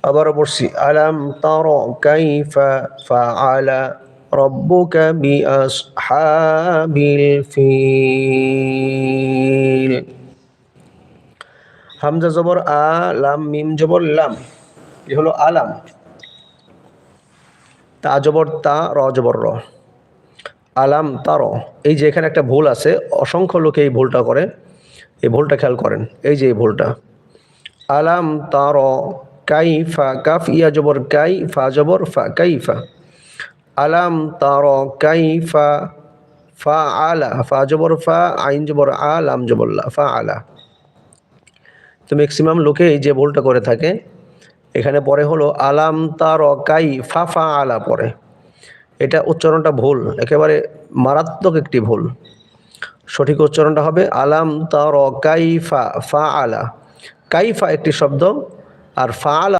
আবারও পড়ছি আলাম তারা কাইফা ফাআলা রব্বুকা বিআসহাবিল ফিল। হামজা জবর আ, লাম মিম জবর লাম, এ হলো আলাম। তা জবর তা, র জবর র, আলাম তার। এই যে এখানে একটা ভুল আছে, অসংখ্য লোকে এই ভুলটা করে, এই ভুলটা খেয়াল করেন। এই যে এই ভুলটা, আলাম তার কাইফা, কাফ ইয়া জবর কাই, ফা জবর ফা, কাইফা। আলাম তার কাইফা ফা আলা, ফা জবর ফা, আইন জবর আ, লাম জবর লা, ফা আলা। তো ম্যাক্সিমাম লোকে এই যে ভুলটা করে থাকে, এখানে পরে হলো আলাম তার কাই ফা, ফা আলা পরে। এটা উচ্চারণটা ভুল, একেবারে মারাত্মক একটি ভুল। সঠিক উচ্চারণটা হবে আলাম তার কাইফা ফা আলা। কাইফা একটি শব্দ, আর ফা আলা